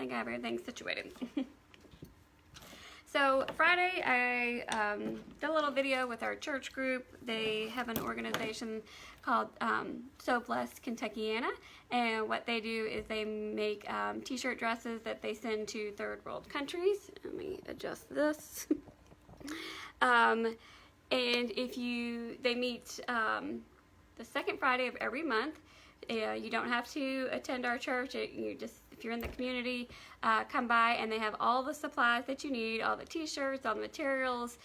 think I have everything situated. So Friday, I did a little video with our church group. They have an organization called So Blessed Kentuckiana, and what they do is they make t-shirt dresses that they send to third world countries. Let me adjust this. And they meet the second Friday of every month. You don't have to attend our church. If you're in the community, come by, and they have all the supplies that you need, all the t-shirts, all the materials,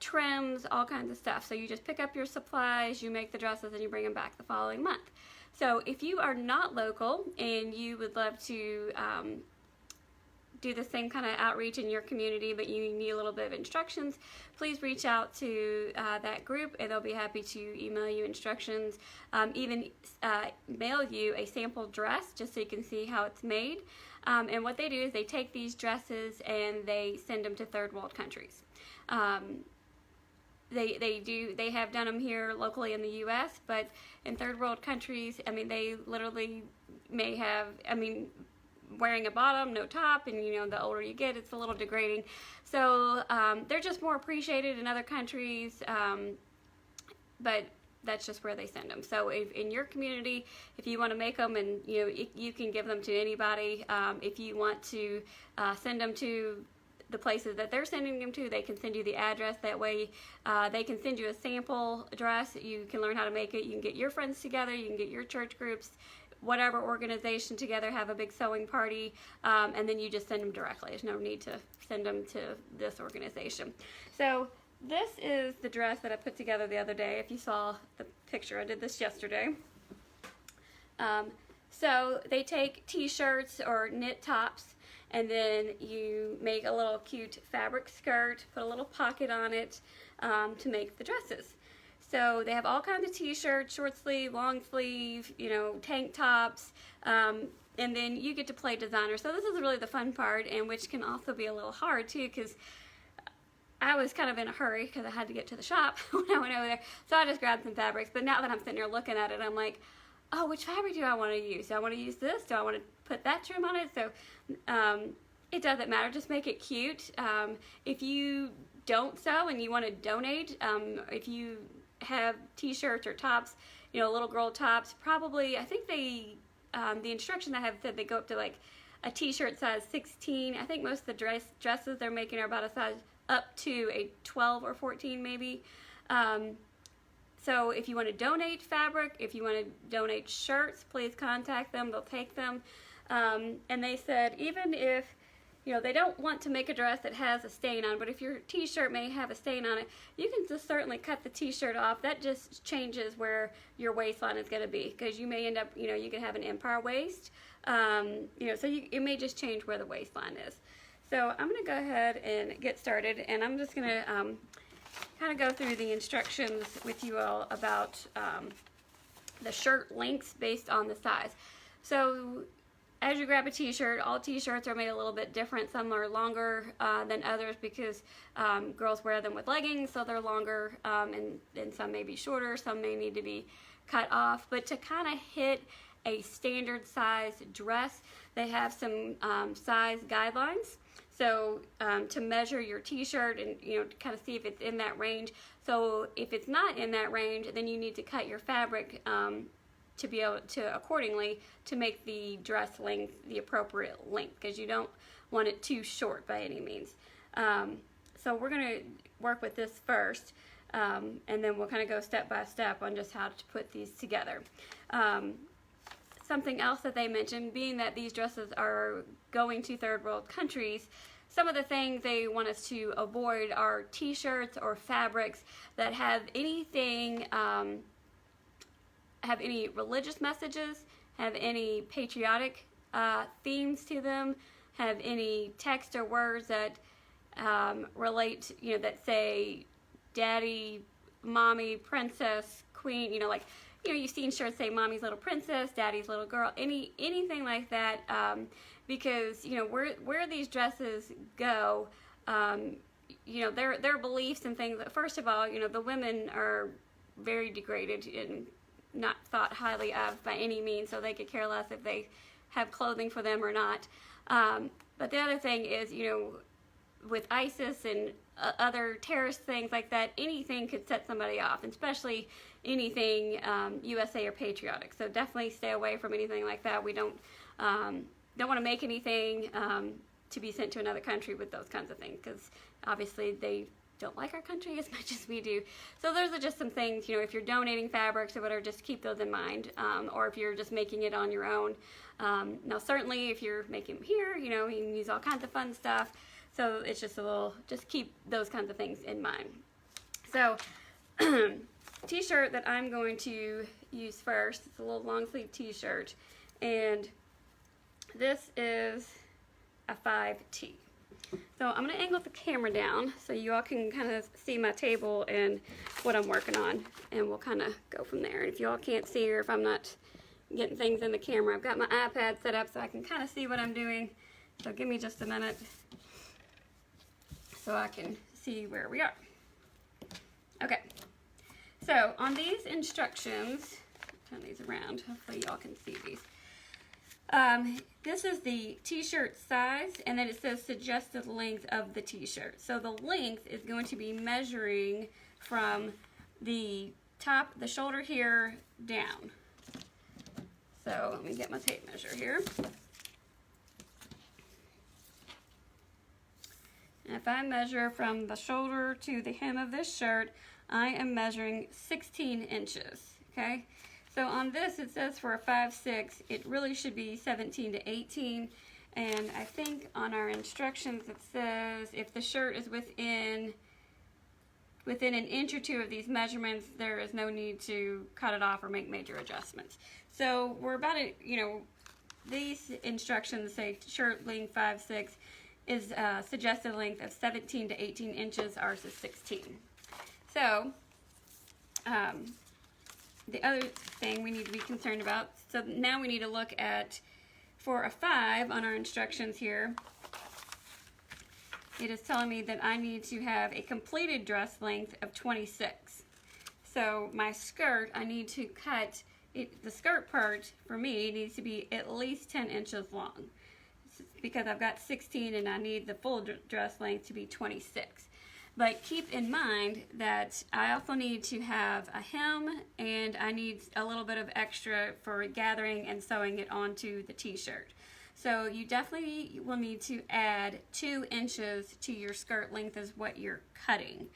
trims, all kinds of stuff. So you just pick up your supplies, you make the dresses, and you bring them back the following month. So if you are not local and you would love to do the same kind of outreach in your community, but you need a little bit of instructions, please reach out to that group, and they'll be happy to email you instructions, even mail you a sample dress just so you can see how it's made. And what they do is they take these dresses and they send them to third world countries. They have done them here locally in the U.S., but in third world countries, I mean, they literally may have, wearing a bottom, no top, and the older you get, it's a little degrading. So they're just more appreciated in other countries, but that's just where they send them. So if in your community, if you want to make them, and you can give them to anybody. If you want to send them to the places that they're sending them to, they can send you the address. That way they can send you a sample dress. You can learn how to make it. You can get your friends together, you can get your church groups, whatever organization together, have a big sewing party, and then you just send them directly. There's no need to send them to this organization. So this is the dress that I put together the other day. If you saw the picture, I did this yesterday. So they take t-shirts or knit tops, and then you make a little cute fabric skirt, put a little pocket on it to make the dresses. So they have all kinds of t-shirts, short sleeve, long sleeve, tank tops, and then you get to play designer. So this is really the fun part, and which can also be a little hard too, because I was kind of in a hurry because I had to get to the shop when I went over there. So I just grabbed some fabrics, but now that I'm sitting here looking at it, I'm like, oh, which fabric do I want to use? Do I want to use this? Do I want to put that trim on it? So it doesn't matter. Just make it cute. If you don't sew and you want to donate, if you have t-shirts or tops, little girl tops, probably, I think the instructions I have said they go up to like a t-shirt size 16. I think most of the dresses they're making are about a size up to a 12 or 14 maybe. So if you want to donate fabric, if you want to donate shirts, please contact them. They'll take them. And they said even if they don't want to make a dress that has a stain on, but if your t-shirt may have a stain on it, you can just certainly cut the t-shirt off. That just changes where your waistline is going to be, because you may end up, you can have an empire waist, so it may just change where the waistline is. So I'm going to go ahead and get started, and I'm just going to kind of go through the instructions with you all about the shirt lengths based on the size. So as you grab a t-shirt, all t-shirts are made a little bit different. Some are longer than others because girls wear them with leggings, so they're longer, and some may be shorter, some may need to be cut off. But to kind of hit a standard size dress, they have some size guidelines. So to measure your t-shirt and kind of see if it's in that range. So if it's not in that range, then you need to cut your fabric to be able to accordingly to make the dress length the appropriate length, because you don't want it too short by any means. So we're going to work with this first, and then we'll kind of go step by step on just how to put these together. Something else that they mentioned, being that these dresses are going to third world countries, some of the things they want us to avoid are t-shirts or fabrics that have anything, have any religious messages, have any patriotic themes to them, have any text or words that relate, that say daddy, mommy, princess, queen, you've seen shirts say mommy's little princess, daddy's little girl, anything like that, because where these dresses go, their beliefs and things. First of all, the women are very degraded and not thought highly of by any means, so they could care less if they have clothing for them or not. but the other thing is, with ISIS and other terrorist things like that, anything could set somebody off, especially anything USA or patriotic. So definitely stay away from anything like that. We don't want to make anything to be sent to another country with those kinds of things, because obviously they don't like our country as much as we do. So those are just some things, if you're donating fabrics or whatever, just keep those in mind. Or if you're just making it on your own. Now certainly if you're making them here, you can use all kinds of fun stuff. So it's just just keep those kinds of things in mind. So t-shirt that I'm going to use first, it's a little long sleeve t-shirt, and this is a 5T. So I'm going to angle the camera down so you all can kind of see my table and what I'm working on, and we'll kind of go from there. And if you all can't see, or if I'm not getting things in the camera, I've got my iPad set up so I can kind of see what I'm doing. So give me just a minute so I can see where we are. Okay, so on these instructions, turn these around, hopefully y'all can see these. This is the t-shirt size, and then it says suggested length of the t-shirt. So the length is going to be measuring from the top, the shoulder here, down. So let me get my tape measure here. And if I measure from the shoulder to the hem of this shirt, I am measuring 16 inches, okay? So on this, it says for a 5'6", it really should be 17 to 18. And I think on our instructions, it says if the shirt is within an inch or two of these measurements, there is no need to cut it off or make major adjustments. So we're about to, these instructions say shirt length 5'6", is suggested length of 17 to 18 inches, ours is 16. So, the other thing we need to be concerned about, so now we need to look at, for a 5 on our instructions here, it is telling me that I need to have a completed dress length of 26. So my skirt, I need to cut, the skirt part for me needs to be at least 10 inches long, because I've got 16 and I need the full dress length to be 26. But keep in mind that I also need to have a hem, and I need a little bit of extra for gathering and sewing it onto the t-shirt. So you definitely will need to add 2 inches to your skirt length as what you're cutting.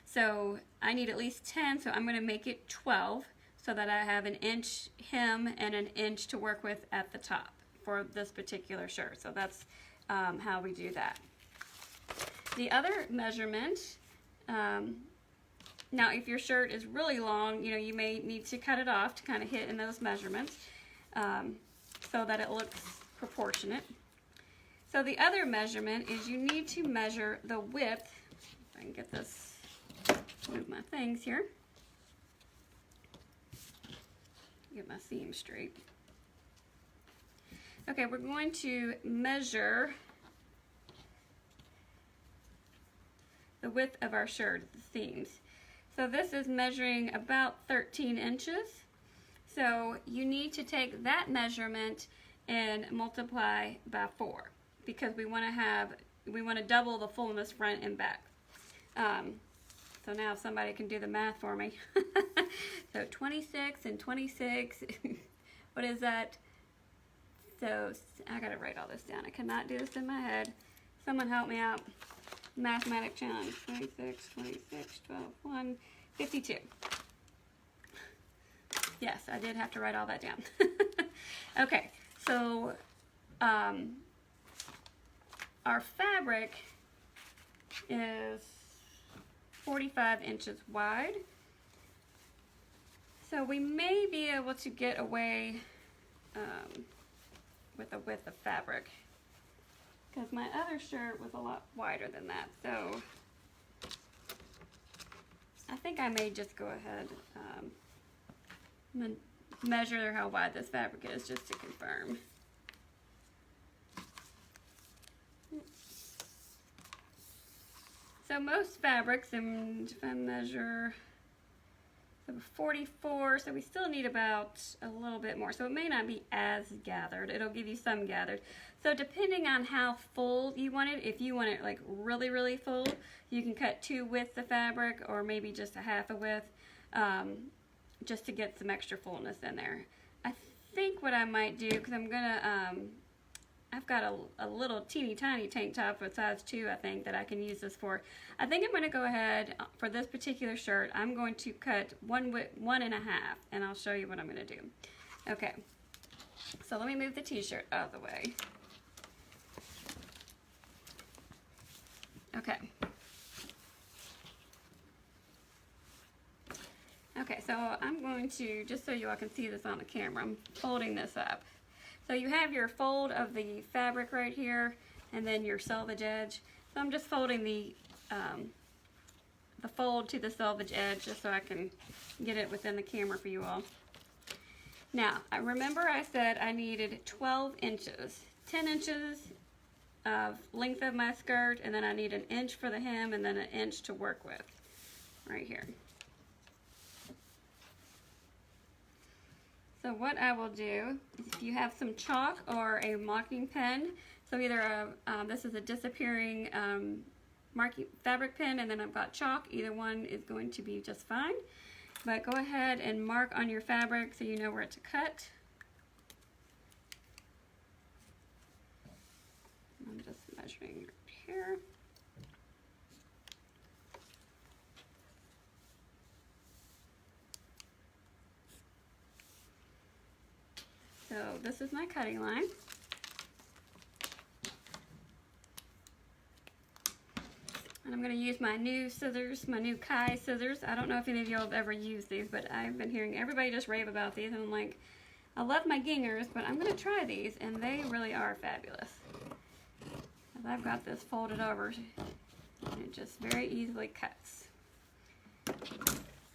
So I need at least 10, so I'm going to make it 12 so that I have an inch hem and an inch to work with at the top for this particular shirt. So that's how we do that. The other measurement, now if your shirt is really long, you may need to cut it off to kind of hit in those measurements so that it looks proportionate. So the other measurement is you need to measure the width. If I can get this, move my things here, get my seam straight. Okay, we're going to measure the width of our shirt, the seams. So this is measuring about 13 inches. So you need to take that measurement and multiply by 4, because we want to double the fullness front and back. So now if somebody can do the math for me. So 26 and 26, what is that? So I gotta write all this down. I cannot do this in my head. Someone help me out. Mathematic challenge. 26, 26, 12, 1, 52. Yes, I did have to write all that down. Okay, so our fabric is 45 inches wide. So we may be able to get away with the width of fabric, because my other shirt was a lot wider than that. So I think I may just go ahead and measure how wide this fabric is just to confirm. So most fabrics, and if I measure So 44, so we still need about a little bit more. So it may not be as gathered. It'll give you some gathered. So depending on how full you want it, if you want it like really, really full, you can cut 2 widths of fabric or maybe just a half a width, just to get some extra fullness in there. I think what I might do, because I'm gonna, I've got a little teeny tiny tank top for size 2, I think, that I can use this for. I think I'm going to go ahead, for this particular shirt, I'm going to cut 1.5, and I'll show you what I'm going to do. Okay, so let me move the t-shirt out of the way. Okay. Okay, so I'm going to, just so you all can see this on the camera, I'm folding this up. So you have your fold of the fabric right here, and then your selvage edge. So I'm just folding the fold to the selvage edge just so I can get it within the camera for you all. Now, I remember I said I needed 12 inches, 10 inches of length of my skirt, and then I need 1 inch for the hem and then 1 inch to work with right here. So what I will do is, if you have some chalk or a marking pen, so either this is a disappearing marking fabric pen, and then I've got chalk, either one is going to be just fine. But go ahead and mark on your fabric so you know where to cut. I'm just measuring right here. So this is my cutting line. And I'm going to use my new scissors, my new Kai scissors. I don't know if any of you have ever used these, but I've been hearing everybody just rave about these. And I'm like, I love my Gingers, but I'm going to try these, and they really are fabulous. And I've got this folded over, and it just very easily cuts.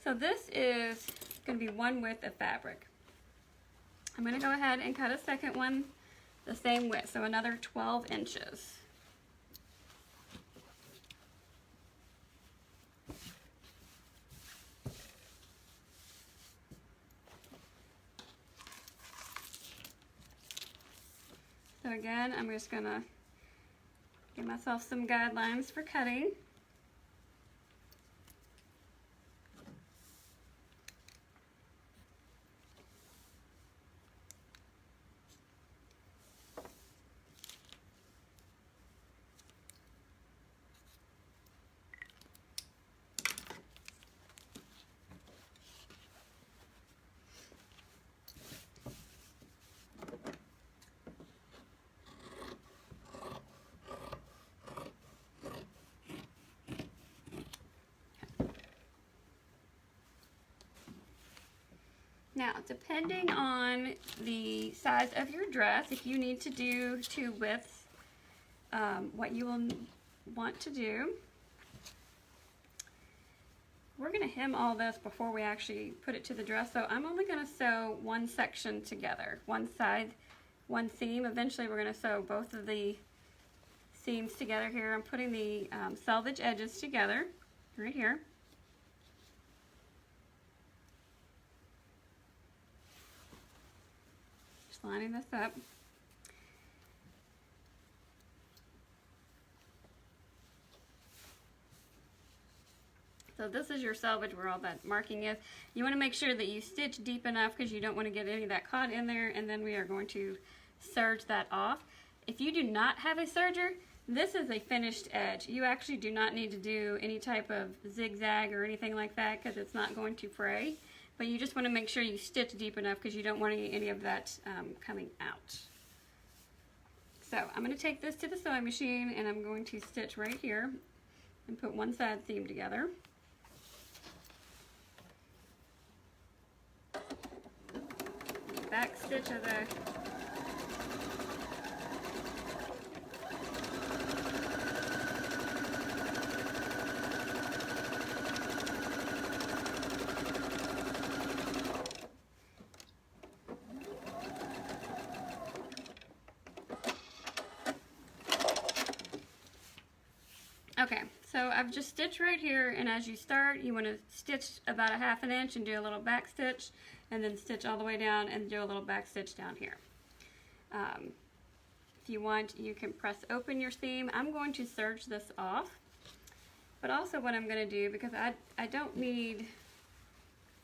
So this is going to be 1 width of fabric. I'm going to go ahead and cut a second one the same width, so another 12 inches. So again, I'm just going to give myself some guidelines for cutting. Now, depending on the size of your dress, if you need to do 2 widths, what you will want to do, we're going to hem all this before we actually put it to the dress. So I'm only going to sew one section together, one side, one seam. Eventually we're going to sew both of the seams together here. I'm putting the selvage edges together right here. Lining this up. So this is your selvage where all that marking is. You want to make sure that you stitch deep enough because you don't want to get any of that caught in there, and then we are going to serge that off. If you do not have a serger, this is a finished edge. You actually do not need to do any type of zigzag or anything like that because it's not going to fray. But you just want to make sure you stitch deep enough because you don't want any of that coming out. So I'm going to take this to the sewing machine, and I'm going to stitch right here and put one side seam together. Back stitch of the So I've just stitched right here, and as you start, you want to stitch about a 1/2 inch and do a little back stitch, and then stitch all the way down and do a little back stitch down here. If you want, you can press open your seam. I'm going to serge this off, but also what I'm going to do, because I don't need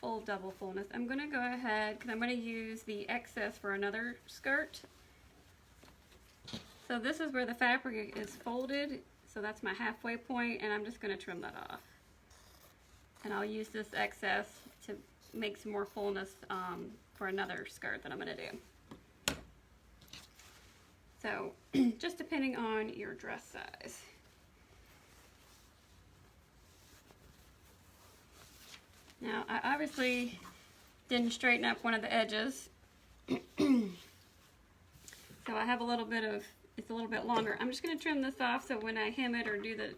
full double fullness, I'm going to go ahead, because I'm going to use the excess for another skirt. So this is where the fabric is folded, so that's my halfway point, and I'm just going to trim that off. And I'll use this excess to make some more fullness for another skirt that I'm going to do. So just depending on your dress size. Now I obviously didn't straighten up one of the edges, so I have a little bit of, it's a little bit longer. I'm just going to trim this off so when I hem it or do the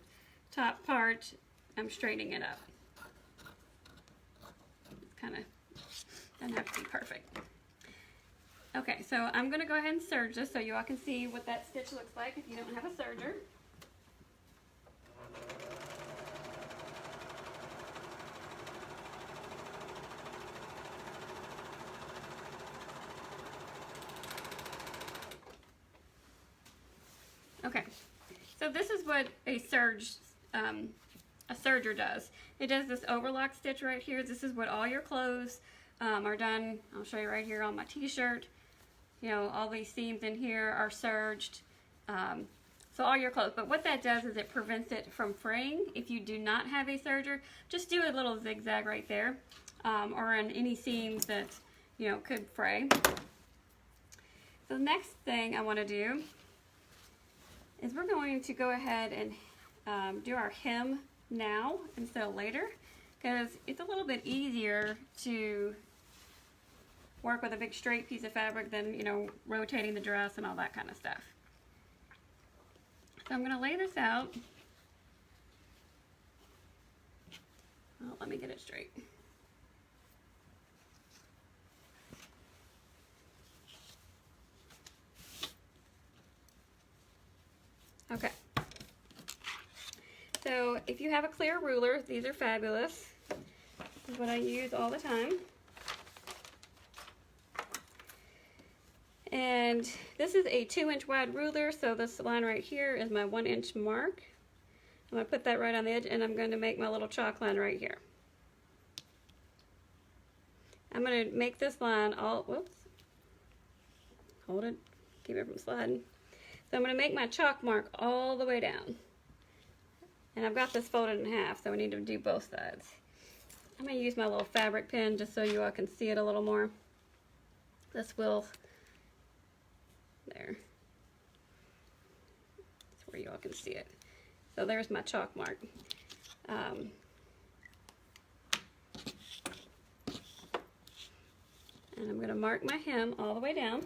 top part, I'm straightening it up. It's kind of, doesn't have to be perfect. Okay, so I'm going to go ahead and serge this so you all can see what that stitch looks like if you don't have a serger. Okay, so this is what a serger does. It does this overlock stitch right here. This is what all your clothes are done. I'll show you right here on my t-shirt. You know, all these seams in here are serged. So all your clothes. But what that does is it prevents it from fraying. If you do not have a serger, just do a little zigzag right there, or on any seams that, you know, could fray. So the next thing I want to do is we're going to go ahead and do our hem now instead of later, because it's a little bit easier to work with a big straight piece of fabric than, you know, rotating the dress and all that kind of stuff. So I'm going to lay this out. Oh, let me get it straight. Okay. So if you have a clear ruler, these are fabulous. This is what I use all the time. And this is a 2-inch wide ruler, so this line right here is my 1-inch mark. I'm going to put that right on the edge, and I'm going to make my little chalk line right here. I'm going to make this line all, whoops, hold it, keep it from sliding. So I'm going to make my chalk mark all the way down. And I've got this folded in half, so I need to do both sides. I'm going to use my little fabric pen just so you all can see it a little more. This will, there. That's where you all can see it. So there's my chalk mark. And I'm going to mark my hem all the way down.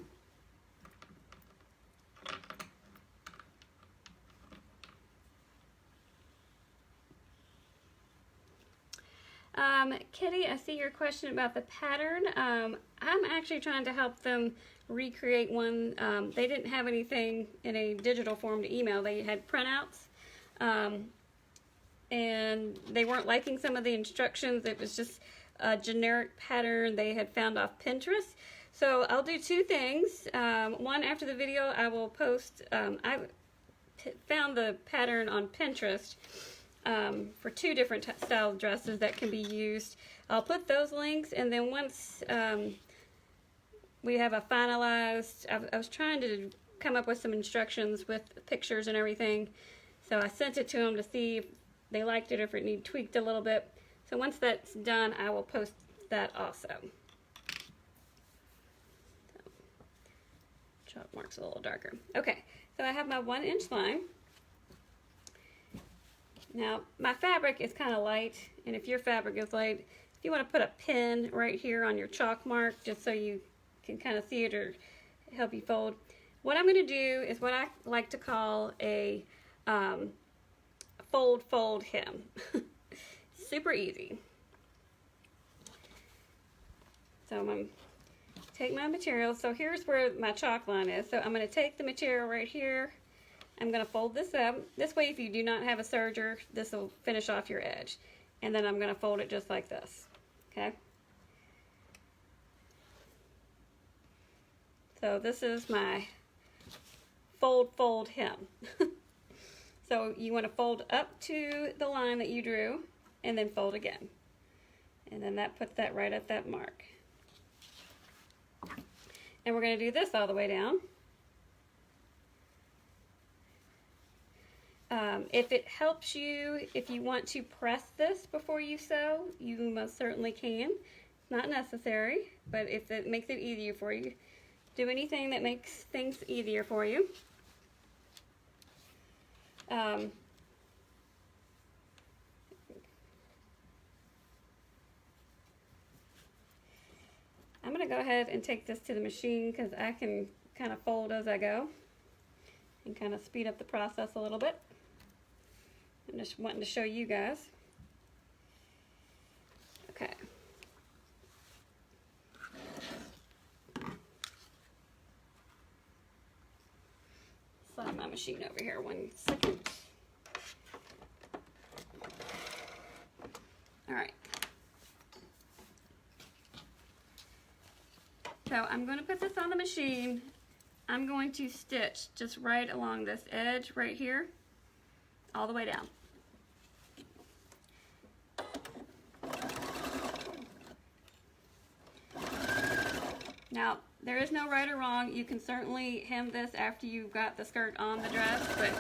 Kitty, I see your question about the pattern. I'm actually trying to help them recreate one. They didn't have anything in a digital form to email. They had printouts, and they weren't liking some of the instructions. It was just a generic pattern they had found off Pinterest. So I'll do two things. One, after the video, I will post, I found the pattern on Pinterest for two different style dresses that can be used. I'll put those links, and then once we have a finalized, I was trying to come up with some instructions with pictures and everything, so I sent it to them to see if they liked it or if it needed tweaked a little bit. So once that's done, I will post that also. So, chalk mark's a little darker. Okay, so I have my 1-inch line. Now, my fabric is kind of light, and if your fabric is light, if you want to put a pin right here on your chalk mark, just so you can kind of see it or help you fold, what I'm going to do is what I like to call a fold hem. Super easy. So I'm going to take my material. So here's where my chalk line is. So I'm going to take the material right here, I'm going to fold this up. This way, if you do not have a serger, this will finish off your edge. And then I'm going to fold it just like this. Okay? So this is my fold hem. So you want to fold up to the line that you drew and then fold again. And then that puts that right at that mark. And we're going to do this all the way down. If it helps you, if you want to press this before you sew, you most certainly can. It's not necessary, but if it makes it easier for you, do anything that makes things easier for you. I'm going to go ahead and take this to the machine because I can kind of fold as I go and kind of speed up the process a little bit. I'm just wanting to show you guys. Okay. Slide my machine over here 1 second. All right. So I'm going to put this on the machine. I'm going to stitch just right along this edge right here, all the way down. Now, there is no right or wrong. You can certainly hem this after you've got the skirt on the dress, but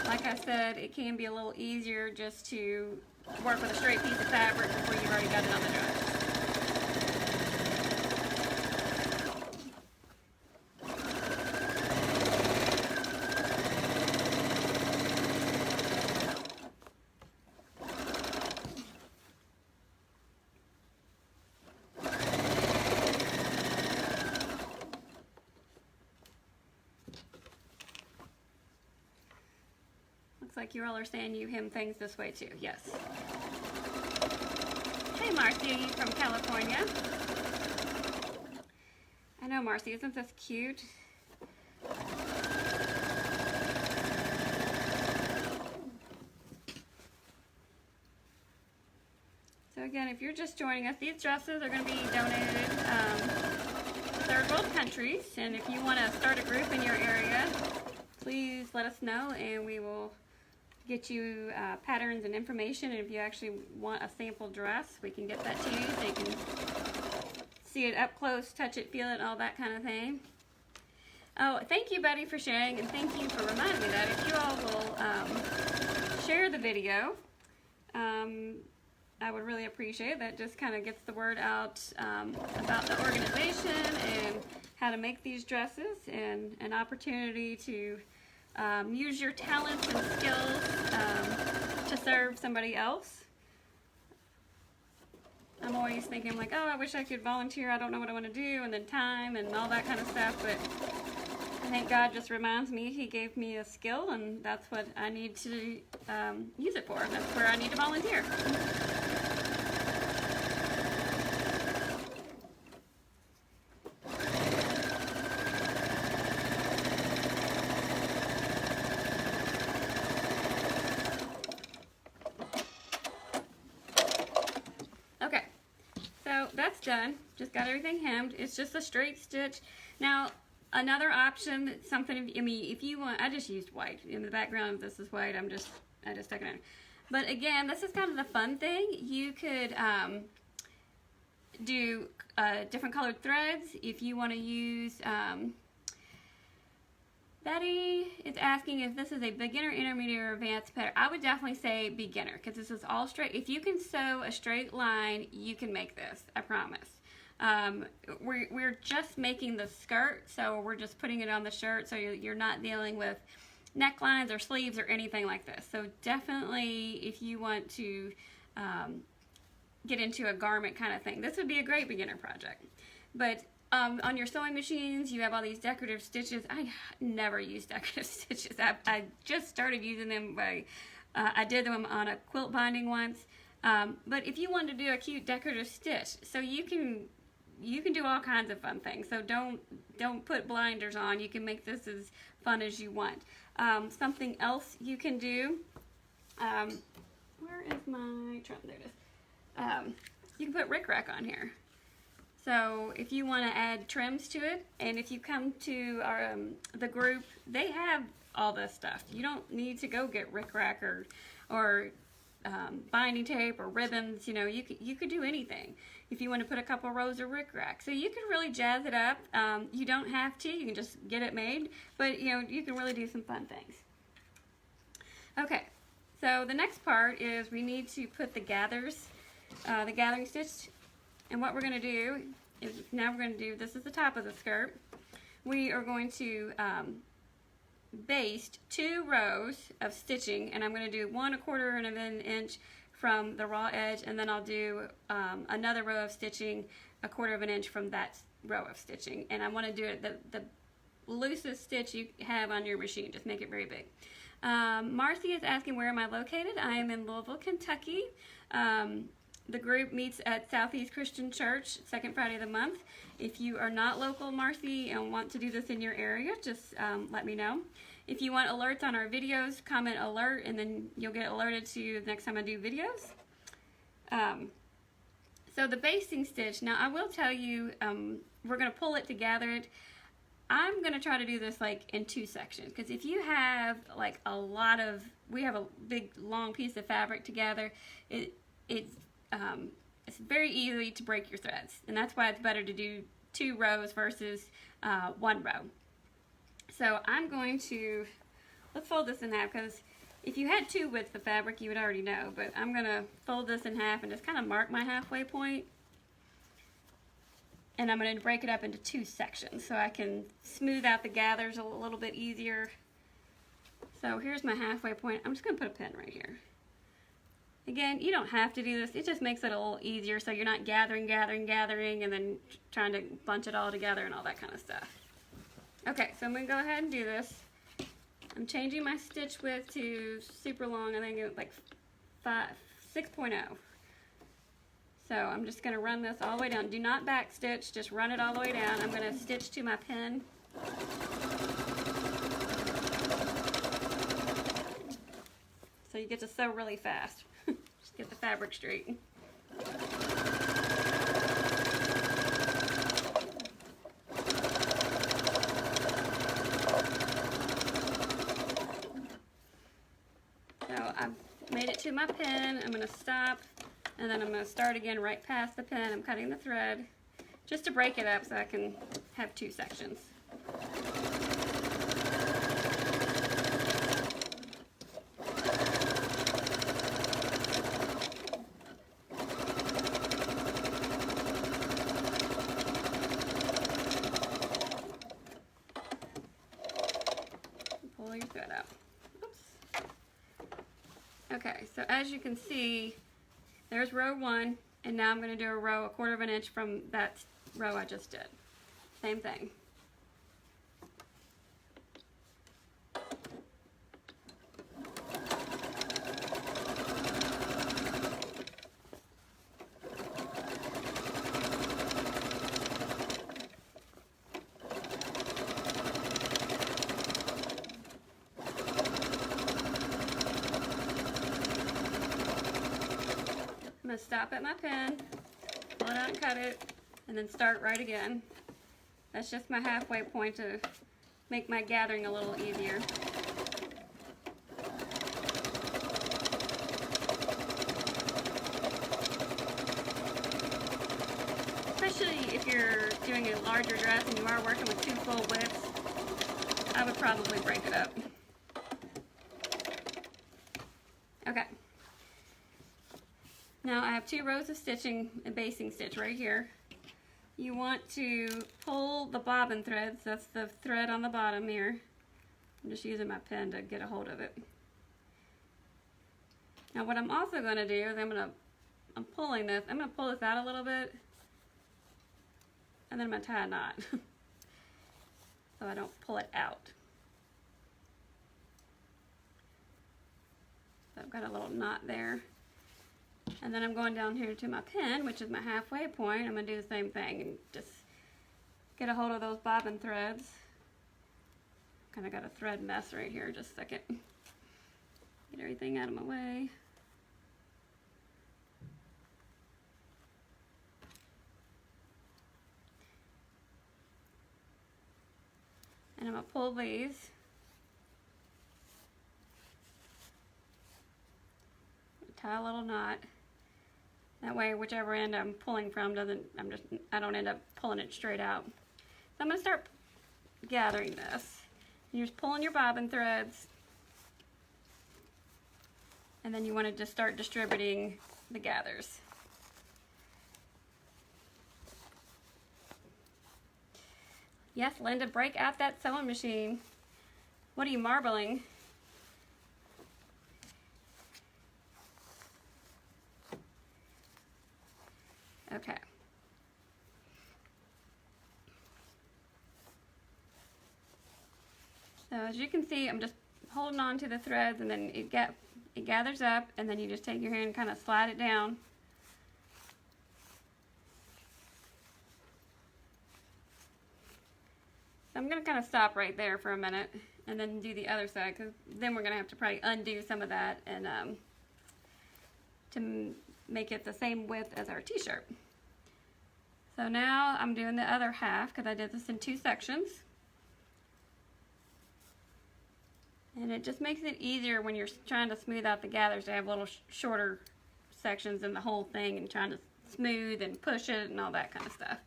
like I said, it can be a little easier just to work with a straight piece of fabric before you've already got it on the dress. Like you all are saying you hem things this way too. Yes. Hey Marcy from California. I know, Marcy, isn't this cute? So again, if you're just joining us, these dresses are going to be donated to third world countries, and if you want to start a group in your area, please let us know and we will get you patterns and information. And if you actually want a sample dress, we can get that to you so you can see it up close, touch it, feel it, all that kind of thing. Oh, thank you, Betty, for sharing, and thank you for reminding me that if you all will share the video, I would really appreciate it. That just kind of gets the word out about the organization and how to make these dresses, and an opportunity to use your talents and skills to serve somebody else. I'm always thinking like, oh, I wish I could volunteer. I don't know what I want to do, and then time and all that kind of stuff. But I think God just reminds me He gave me a skill, and that's what I need to use it for. That's where I need to volunteer. That's done. Just got everything hemmed. It's just a straight stitch. Now, another option, something, I mean, if you want, I just used white. In the background, this is white. I just stuck it in. But again, this is kind of the fun thing. You could do different colored threads. If you want to use, Betty is asking if this is a beginner, intermediate, or advanced pattern. I would definitely say beginner, because this is all straight. If you can sew a straight line, you can make this, I promise. We're just making the skirt, so we're just putting it on the shirt, so you're not dealing with necklines or sleeves or anything like this. So definitely, if you want to get into a garment kind of thing, this would be a great beginner project. But on your sewing machines, you have all these decorative stitches. I never use decorative stitches. I just started using them I did them on a quilt binding once. But if you want to do a cute decorative stitch, so you can do all kinds of fun things. So don't put blinders on. You can make this as fun as you want. Something else you can do, where is my trim? There it is. You can put rickrack on here. So if you want to add trims to it, and if you come to our the group, they have all this stuff. You don't need to go get rickrack or binding tape or ribbons. You know, you could do anything if you want to put a couple rows of rickrack. So you can really jazz it up. You don't have to. You can just get it made, but you know, you can really do some fun things. Okay, so the next part is we need to put the gathering stitch. And what we're going to do is, now we're going to do, this is the top of the skirt. We are going to baste 2 rows of stitching, and I'm going to do 1 1/4 of an inch from the raw edge, and then I'll do another row of stitching 1/4 of an inch from that row of stitching. And I want to do it the loosest stitch you have on your machine, just make it very big. Marcy is asking, where am I located? I am in Louisville, Kentucky. The group meets at Southeast Christian Church, second Friday of the month. If you are not local, Marcy, and want to do this in your area, just let me know. If you want alerts on our videos, comment alert, and then you'll get alerted to the next time I do videos. So the basting stitch, now I will tell you, we're going to pull it to gather it. I'm going to try to do this like in 2 sections, because if you have like we have a big long piece of fabric to gather, it's very easy to break your threads, and that's why it's better to do 2 rows versus 1 row. So I'm going to, let's fold this in half, because if you had 2 widths of fabric you would already know, but I'm going to fold this in half and just kind of mark my halfway point, and I'm going to break it up into 2 sections so I can smooth out the gathers a little bit easier. So here's my halfway point. I'm just going to put a pin right here. Again, you don't have to do this. It just makes it a little easier so you're not gathering, and then trying to bunch it all together and all that kind of stuff. Okay, so I'm going to go ahead and do this. I'm changing my stitch width to super long. I think it's like 6.0. So I'm just going to run this all the way down. Do not back stitch, just run it all the way down. I'm going to stitch to my pin. So you get to sew really fast. Just get the fabric straight. So I've made it to my pin. I'm going to stop, and then I'm going to start again right past the pin. I'm cutting the thread just to break it up so I can have 2 sections. Pull your thread up. Oops. Okay, so as you can see, there's row 1, and now I'm going to do a row 1/4 of an inch from that row I just did. Same thing. I'm going to stop at my pin, pull it out and cut it, and then start right again. That's just my halfway point to make my gathering a little easier. Especially if you're doing a larger dress and you are working with 2 full widths, I would probably break it up. Okay. Now I have 2 rows of stitching and basting stitch right here. You want to pull the bobbin threads, that's the thread on the bottom here. I'm just using my pen to get a hold of it. Now what I'm also going to do is I'm pulling this, I'm going to pull this out a little bit, and then I'm going to tie a knot so I don't pull it out. So I've got a little knot there. And then I'm going down here to my pin, which is my halfway point. I'm going to do the same thing and just get a hold of those bobbin threads. Kind of got a thread mess right here. Just a second. Get everything out of my way. And I'm going to pull these. Tie a little knot. That way, whichever end I'm pulling from I don't end up pulling it straight out. So I'm going to start gathering this. You're just pulling your bobbin threads. And then you want to just start distributing the gathers. Yes, Linda, break out that sewing machine. What are you marbling? Okay. So as you can see, I'm just holding on to the threads, and then it gathers up, and then you just take your hand and kind of slide it down. So I'm going to kind of stop right there for a minute and then do the other side, because then we're going to have to probably undo some of that and to make it the same width as our t-shirt. So now I'm doing the other half, because I did this in 2 sections. And it just makes it easier when you're trying to smooth out the gathers to have little shorter sections in the whole thing and trying to smooth and push it and all that kind of stuff.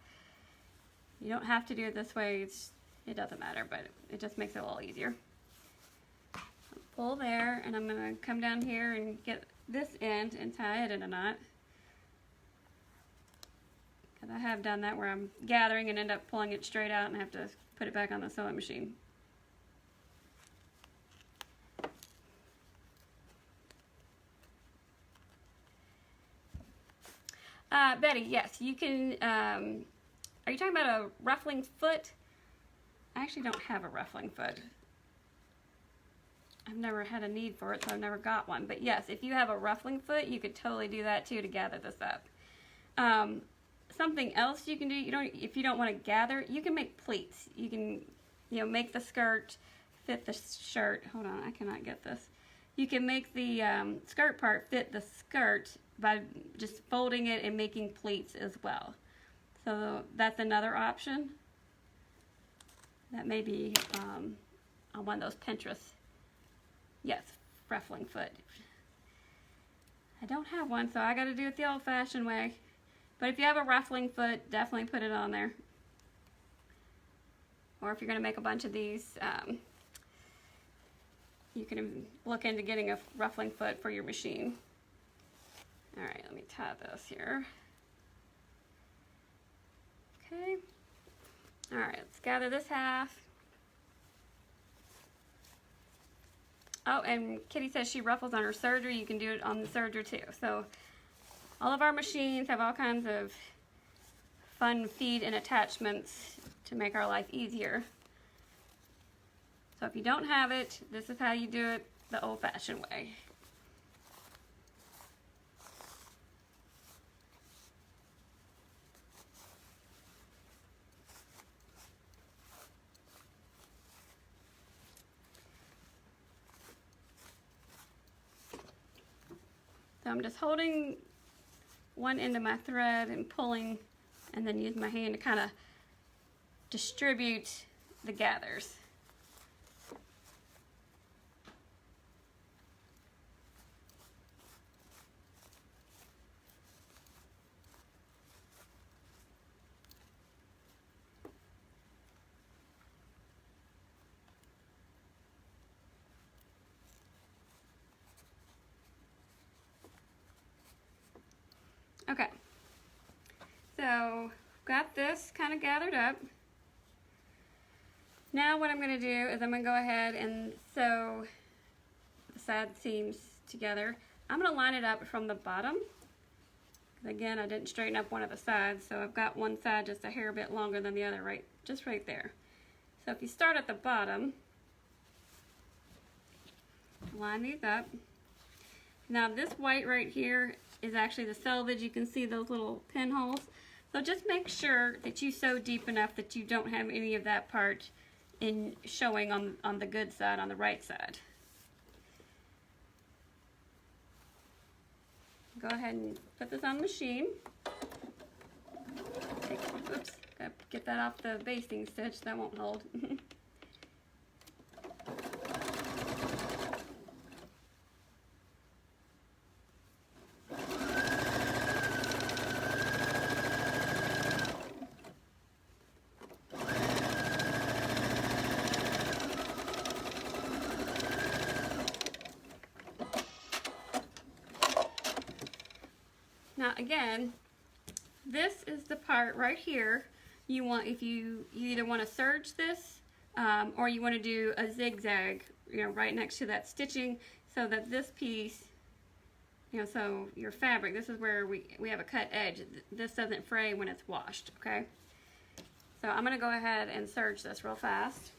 You don't have to do it this way. It doesn't matter, but it just makes it a little easier. Pull there, and I'm going to come down here and get this end and tie it in a knot. Because I have done that where I'm gathering and end up pulling it straight out and have to put it back on the sewing machine. Betty, yes, you can, are you talking about a ruffling foot? I actually don't have a ruffling foot. I've never had a need for it, so I've never got one. But yes, if you have a ruffling foot, you could totally do that too to gather this up. Something else you can do, if you don't want to gather, you can make pleats. You can, make the skirt fit the shirt. Hold on, I cannot get this. You can make the skirt part fit the skirt by just folding it and making pleats as well. So that's another option. That may be on one of those Pinterest. Yes, ruffling foot. I don't have one, so I got to do it the old-fashioned way. But if you have a ruffling foot, definitely put it on there. Or if you're going to make a bunch of these, you can look into getting a ruffling foot for your machine. All right, let me tie this here. Okay. All right, let's gather this half. Oh, and Kitty says she ruffles on her serger. You can do it on the serger too. So all of our machines have all kinds of fun feed and attachments to make our life easier. So if you don't have it, this is how you do it the old-fashioned way. So I'm just holding one end of my thread and pulling, and then use my hand to kind of distribute the gathers. Okay, so got this kind of gathered up. Now what I'm going to do is I'm going to go ahead and sew the side seams together. I'm going to line it up from the bottom. Again, I didn't straighten up one of the sides, so I've got one side just a hair bit longer than the other, just right there. So if you start at the bottom, line these up. Now this white right here is actually the selvage. You can see those little pinholes. So just make sure that you sew deep enough that you don't have any of that part in showing on the good side, on the right side. Go ahead and put this on the machine. Oops, gotta get that off the basting stitch, that won't hold. Now again, this is the part right here you want, if you either want to serge this or you want to do a zigzag, you know, right next to that stitching, so that this piece, you know, so your fabric, this is where we have a cut edge. This doesn't fray when it's washed, okay? So I'm going to go ahead and serge this real fast.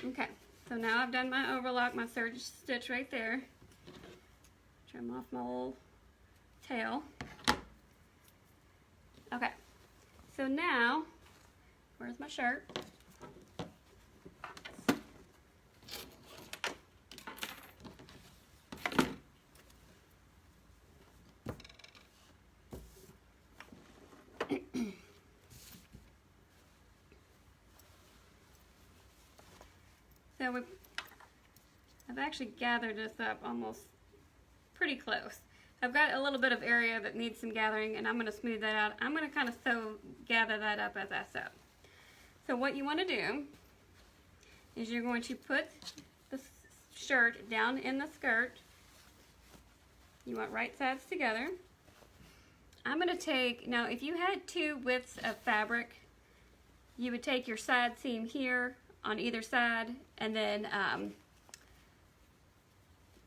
Okay, so now I've done my overlock, my serge stitch right there. Trim off my little tail. Okay, so now, where's my shirt? So I've actually gathered this up almost pretty close. I've got a little bit of area that needs some gathering, and I'm going to smooth that out. I'm going to kind of gather that up as I sew. So what you want to do is you're going to put the shirt down in the skirt. You want right sides together. I'm going to take, now if you had two widths of fabric, you would take your side seam here on either side and then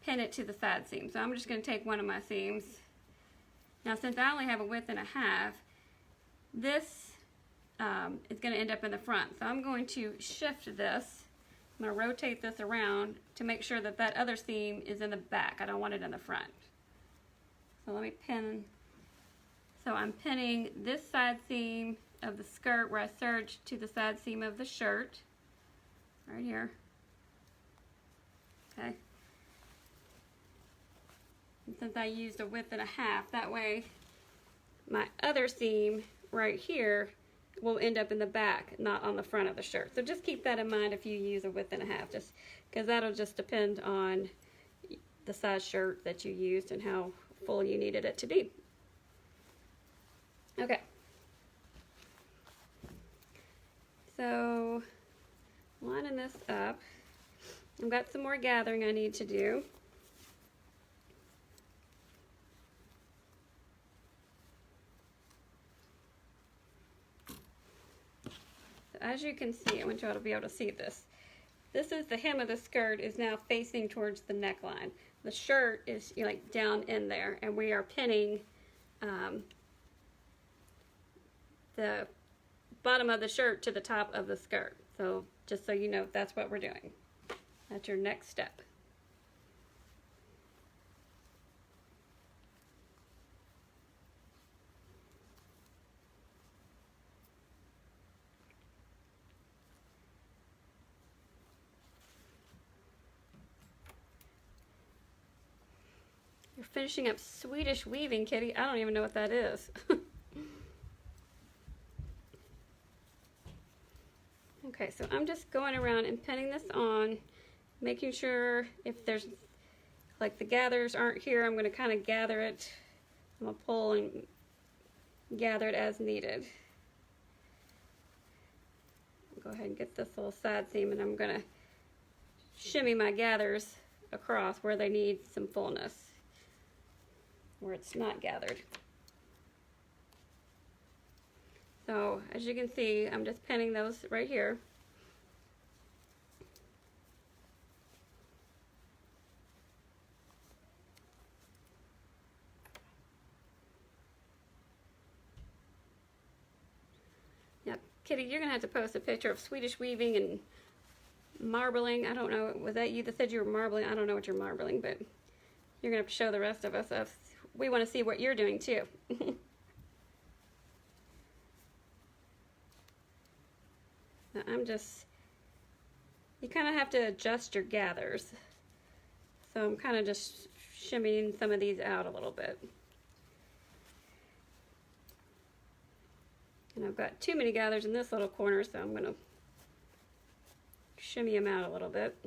pin it to the side seam. So I'm just going to take one of my seams. Now since I only have a width and a half, this is going to end up in the front. So I'm going to shift this. I'm going to rotate this around to make sure that that other seam is in the back. I don't want it in the front. So let me pin. So I'm pinning this side seam of the skirt where I serged to the side seam of the shirt. Right here. Okay. And since I used a width and a half, that way my other seam right here will end up in the back, not on the front of the shirt. So just keep that in mind if you use a width and a half, just because that'll just depend on the size shirt that you used and how full you needed it to be. Okay. So lining this up, I've got some more gathering I need to do. So as you can see, I want you all to be able to see this. This is the hem of the skirt is now facing towards the neckline. The shirt is, you know, like down in there, and we are pinning the bottom of the shirt to the top of the skirt. So just so you know, that's what we're doing. That's your next step. You're finishing up Swedish weaving, Kitty. I don't even know what that is. Okay, so I'm just going around and pinning this on, making sure if there's, like the gathers aren't here, I'm going to kind of gather it. I'm going to pull and gather it as needed. Go ahead and get this little side seam, and I'm going to shimmy my gathers across where they need some fullness, where it's not gathered. So as you can see, I'm just pinning those right here. Yep, Kitty, you're gonna have to post a picture of Swedish weaving and marbling. I don't know, was that you that said you were marbling? I don't know what you're marbling, but you're gonna have to show the rest of us. We want to see what you're doing too. I'm just, you kind of have to adjust your gathers. So I'm kind of just shimmying some of these out a little bit. And I've got too many gathers in this little corner, so I'm going to shimmy them out a little bit.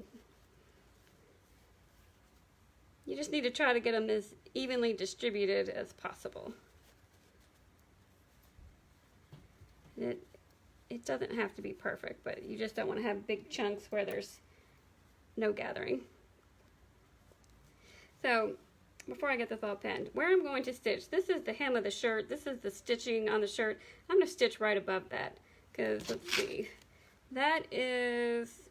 You just need to try to get them as evenly distributed as possible. It doesn't have to be perfect, but you just don't want to have big chunks where there's no gathering. So before I get this all pinned, where I'm going to stitch, this is the hem of the shirt, this is the stitching on the shirt. I'm going to stitch right above that, because let's see, that is,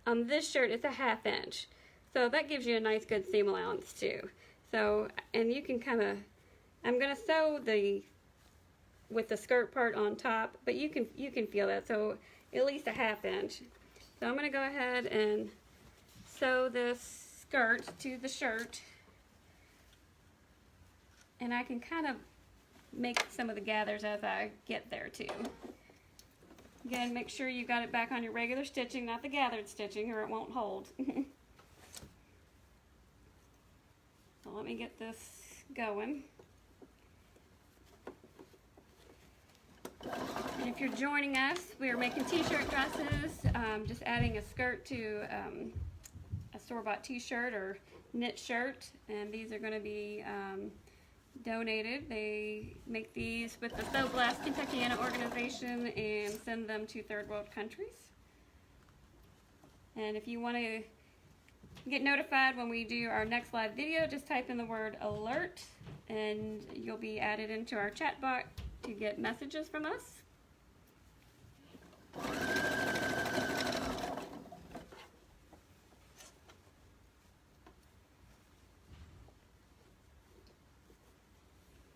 on this shirt it's a 1/2 inch, so that gives you a nice good seam allowance too. So, and you can kind of, I'm going to sew with the skirt part on top, but you can feel that, so at least a 1/2 inch. So I'm going to go ahead and sew this skirt to the shirt, and I can kind of make some of the gathers as I get there too. Again, make sure you got it back on your regular stitching, not the gathered stitching, or it won't hold. So let me get this going. And if you're joining us, we are making t-shirt dresses, just adding a skirt to a store-bought t-shirt or knit shirt, and these are going to be donated. They make these with the Sew Blast Kentuckiana organization and send them to third world countries. And if you want to get notified when we do our next live video, just type in the word alert and you'll be added into our chat bot to get messages from us.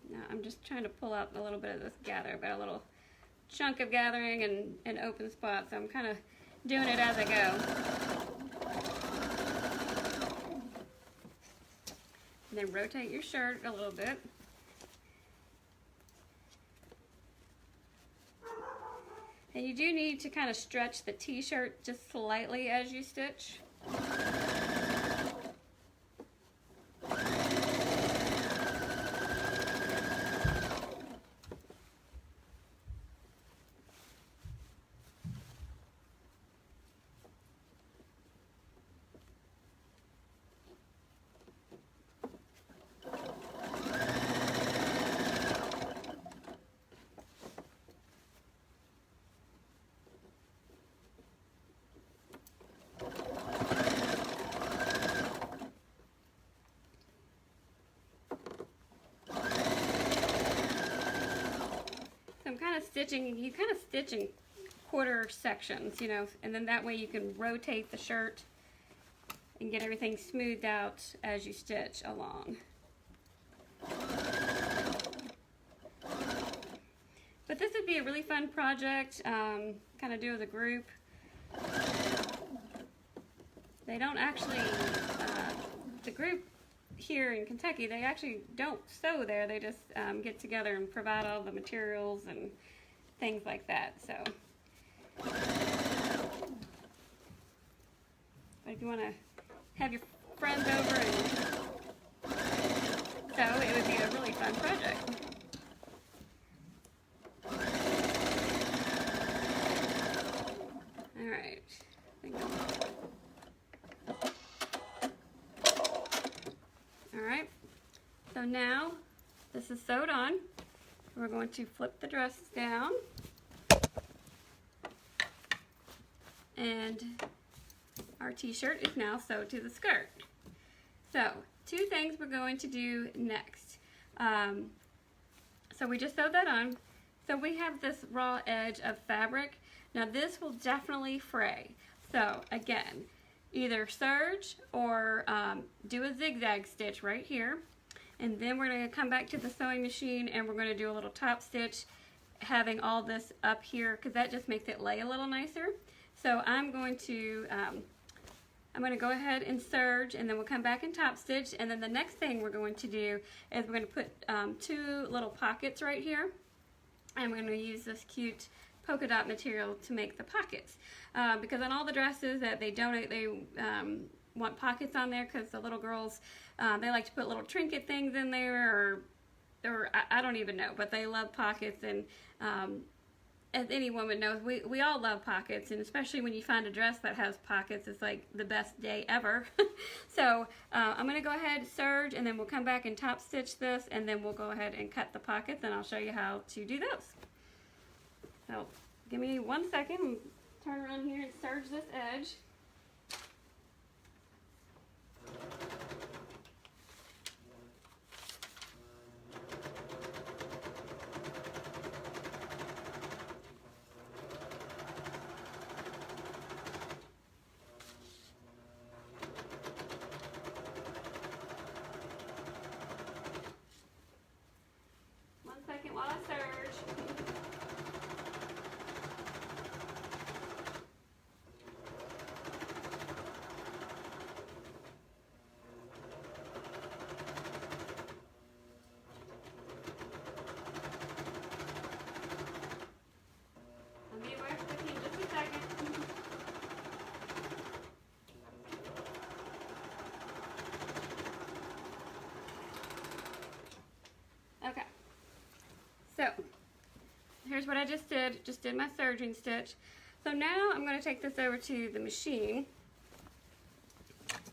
Now I'm just trying to pull out a little bit of this gather. I've got a little chunk of gathering and an open spot, so I'm kind of doing it as I go. And then rotate your shirt a little bit. And you do need to kind of stretch the t-shirt just slightly as you stitch. You kind of stitch in quarter sections, you know, and then that way you can rotate the shirt and get everything smoothed out as you stitch along. But this would be a really fun project, kind of do as a group. They don't actually, the group here in Kentucky, they actually don't sew there. They just get together and provide all the materials and things like that. So, but if you want to have your friends over and sew, it would be a really fun project. All right. All right. So now this is sewed on. We're going to flip the dress down, and our t-shirt is now sewed to the skirt. So, two things we're going to do next. So we just sewed that on. So we have this raw edge of fabric. Now this will definitely fray. So again, either serge or do a zigzag stitch right here. And then we're going to come back to the sewing machine and we're going to do a little top stitch having all this up here because that just makes it lay a little nicer. So I'm going to go ahead and serge, and then we'll come back and top stitch, and then the next thing we're going to do is we're going to put 2 little pockets right here, and we're going to use this cute polka dot material to make the pockets, because on all the dresses that they donate, they want pockets on there because the little girls, they like to put little trinket things in there, or I don't even know, but they love pockets. And as any woman knows, we all love pockets, and especially when you find a dress that has pockets, it's like the best day ever. So I'm going to go ahead and serge, and then we'll come back and top stitch this, and then we'll go ahead and cut the pockets, and I'll show you how to do those. So give me 1 second and turn around here and serge this edge. While I serge. I'll be right with you in just a second. Okay. So, here's what I just did my serging stitch. So now I'm going to take this over to the machine.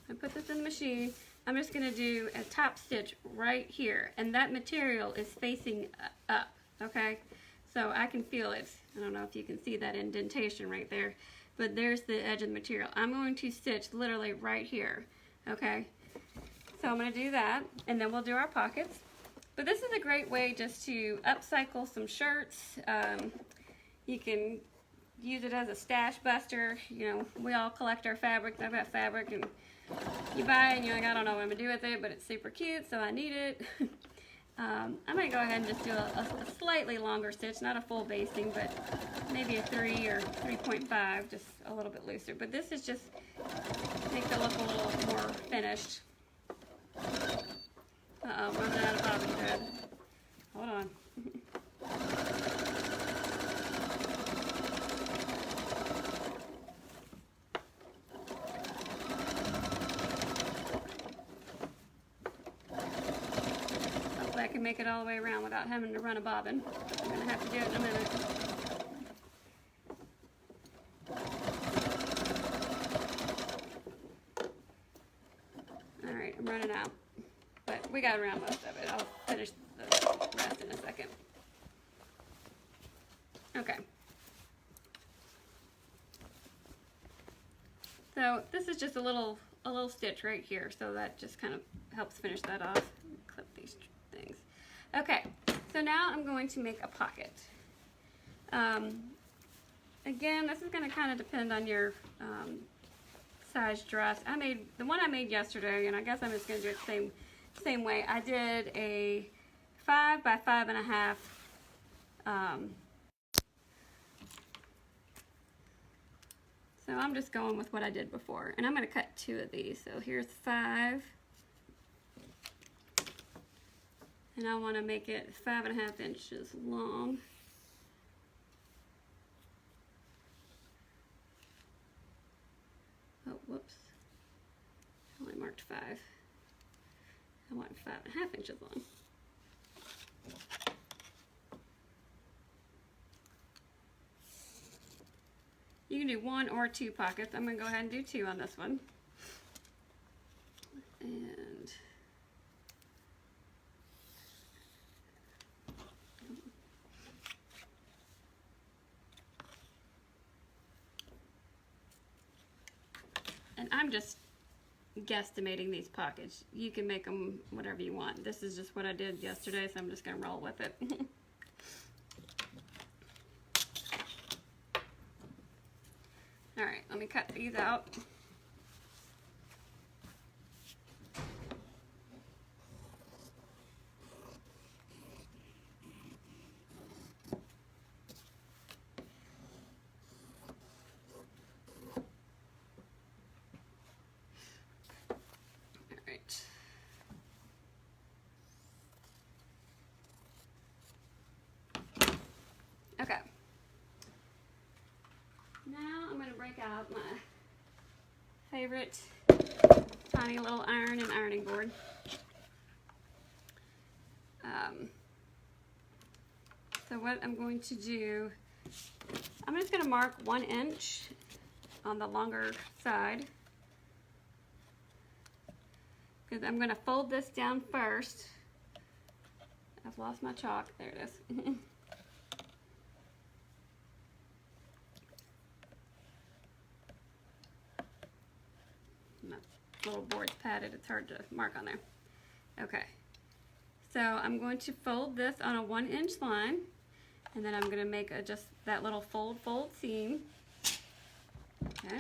I put this in the machine. I'm just going to do a top stitch right here, and that material is facing up, okay? So I can feel it. I don't know if you can see that indentation right there, but there's the edge of the material. I'm going to stitch literally right here, okay? So I'm going to do that, and then we'll do our pockets. But this is a great way just to upcycle some shirts. You can use it as a stash buster. You know, we all collect our fabric. I've got fabric, and you buy it and you're like, I don't know what I'm going to do with it, but it's super cute, so I need it. I'm going to go ahead and just do a slightly longer stitch, not a full basting, but maybe a 3 or 3.5, just a little bit looser. But this is just makes it look a little more finished. Uh-oh, running out of bobbin thread. Hold on. Hopefully I can make it all the way around without having to run a bobbin. I'm going to have to do it in a minute. Alright, I'm running out. But we got around most of it. I'll finish the rest in a second. Okay. So this is just a little stitch right here, so that just kind of helps finish that off. Clip these things. Okay, so now I'm going to make a pocket. Again, this is going to kind of depend on your size dress. The one I made yesterday, and I guess I'm just going to do it the same way. I did a 5 by 5.5 so I'm just going with what I did before, and I'm going to cut 2 of these. So here's 5, and I want to make it 5.5 inches long. Oh, whoops, I only marked 5. I want 5.5 inches long. You can do 1 or 2 pockets. I'm going to go ahead and do 2 on this one. And I'm just guesstimating these pockets. You can make them whatever you want. This is just what I did yesterday, so I'm just going to roll with it. Alright, let me cut these out. favorite tiny little iron and ironing board. So what I'm going to do, I'm just going to mark 1 inch on the longer side, because I'm going to fold this down first. I've lost my chalk. There it is. My little board's padded. It's hard to mark on there. Okay. So I'm going to fold this on a 1 inch line, and then I'm going to make just that little fold seam. Okay.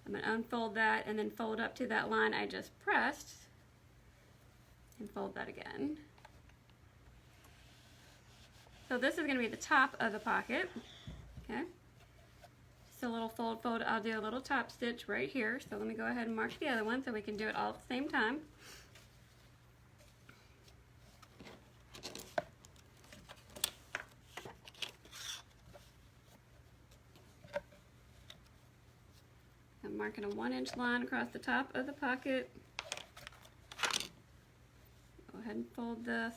I'm going to unfold that and then fold up to that line I just pressed and fold that again. So this is going to be the top of the pocket. Okay. Just a little fold. I'll do a little top stitch right here. So let me go ahead and mark the other one so we can do it all at the same time. I'm marking a 1 inch line across the top of the pocket. Go ahead and fold this.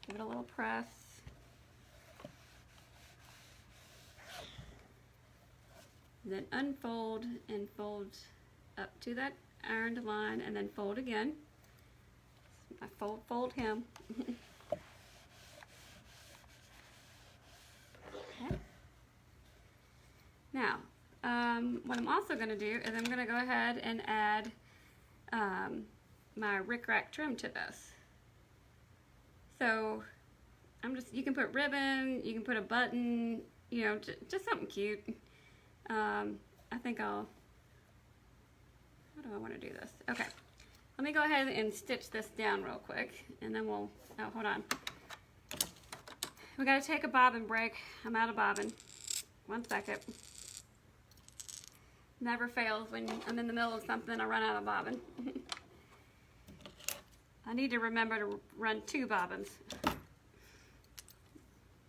Give it a little press. Then unfold and fold up to that ironed line, and then fold again. I fold hem. Okay. Now, what I'm also going to do is I'm going to go ahead and add my rickrack trim to this. So you can put ribbon, you can put a button, you know, just something cute. I think how do I want to do this? Okay, let me go ahead and stitch this down real quick, and then oh, hold on. We got to take a bobbin break. I'm out of bobbin. 1 second. Never fails when I'm in the middle of something, I run out of bobbin. I need to remember to run 2 bobbins.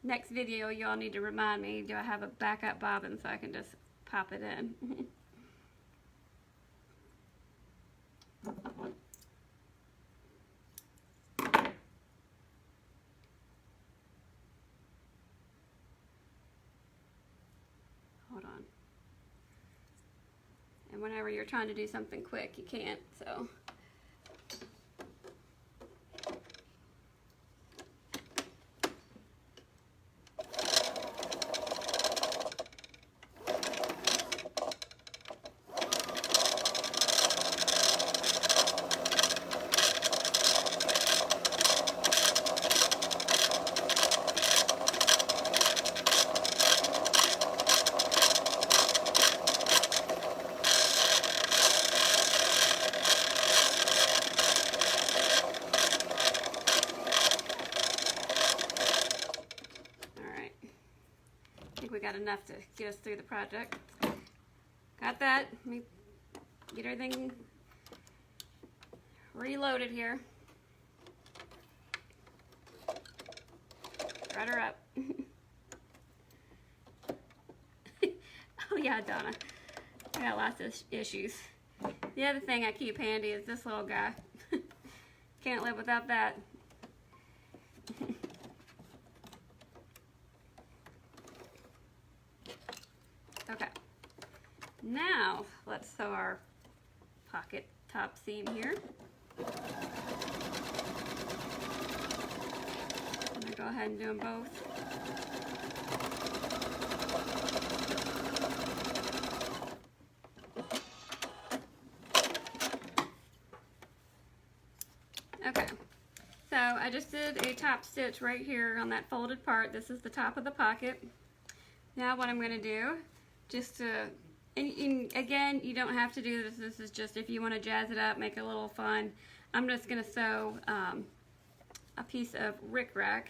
Next video, y'all need to remind me, do I have a backup bobbin so I can just pop it in. Hold on. And whenever you're trying to do something quick, you can't, so. We got enough to get us through the project. Got that. Let me get everything reloaded here. Spread her up. Oh yeah, Donna. I got lots of issues. The other thing I keep handy is this little guy. Can't live without that. Okay, now let's sew our pocket top seam here. I'm going to go ahead and do them both. Okay, so I just did a top stitch right here on that folded part. This is the top of the pocket. Now what I'm going to do, just to, and again, you don't have to do this. This is just if you want to jazz it up, make it a little fun. I'm just going to sew a piece of rickrack.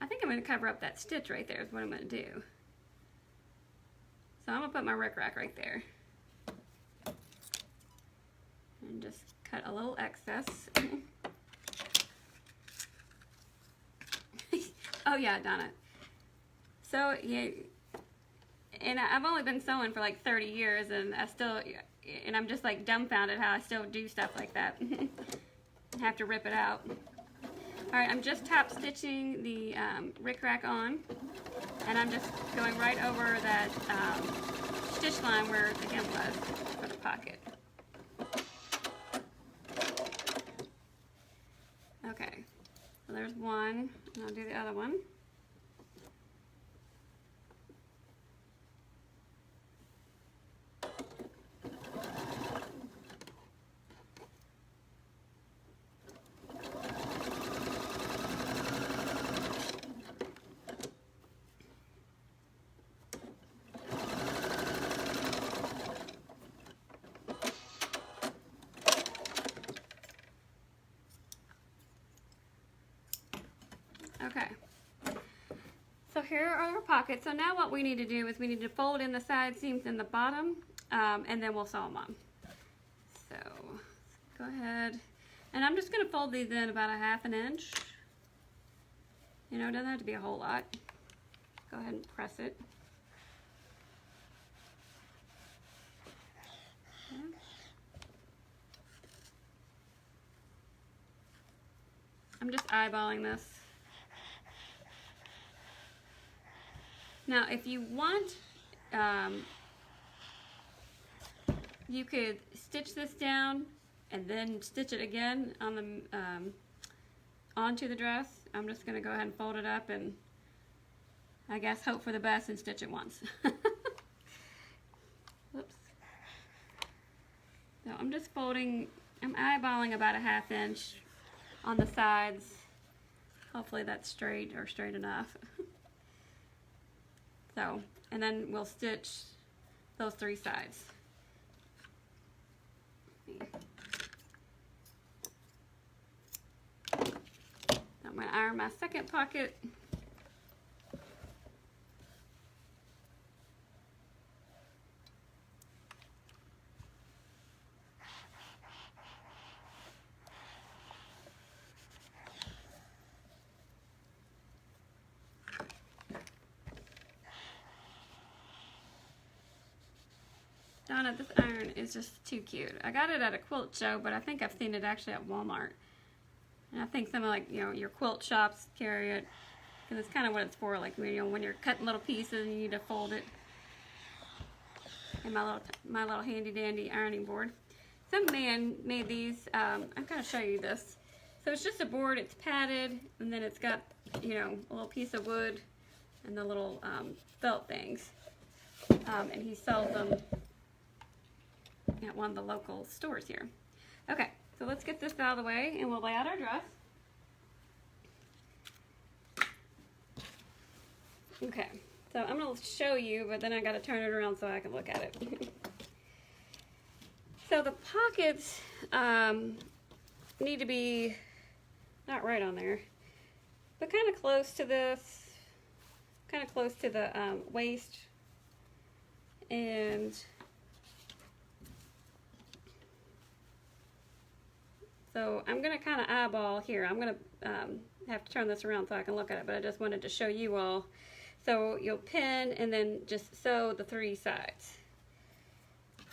I think I'm going to cover up that stitch right there is what I'm going to do. So I'm going to put my rickrack right there. And just cut a little excess. Oh yeah, Donna. So yeah, and I've only been sewing for like 30 years, and I'm just like dumbfounded how I still do stuff like that. Have to rip it out. All right, I'm just top stitching the rickrack on, and I'm just going right over that stitch line where the hem was for the pocket. Okay, so there's one, and I'll do the other one. Okay, so here are our pockets. So now what we need to do is we need to fold in the side seams in the bottom, and then we'll sew them on. So go ahead, and I'm just going to fold these in about a ½ inch. You know, it doesn't have to be a whole lot. Go ahead and press it. Okay. I'm just eyeballing this. Now, if you want, you could stitch this down and then stitch it again on the onto the dress. I'm just going to go ahead and fold it up and I guess hope for the best and stitch it once. Whoops. So I'm just folding, I'm eyeballing about a ½ inch on the sides. Hopefully that's straight or straight enough. So, and then we'll stitch those 3 sides. I'm going to iron my second pocket. Donna, this iron is just too cute. I got it at a quilt show, but I think I've seen it actually at Walmart. And I think some of, like, you know, your quilt shops carry it, because it's kind of what it's for, like, you know, when you're cutting little pieces and you need to fold it. And my little handy dandy ironing board. Some man made these. I'm going to show you this. So it's just a board. It's padded, and then it's got, you know, a little piece of wood and the little felt things. And he sells them at one of the local stores here. Okay, so let's get this out of the way and we'll lay out our dress. Okay, so I'm going to show you, but then I got to turn it around so I can look at it. So the pockets need to be not right on there, but kind of close to this, kind of close to the waist. And so I'm going to kind of eyeball here. I'm going to have to turn this around so I can look at it, but I just wanted to show you all. So you'll pin and then just sew the 3 sides.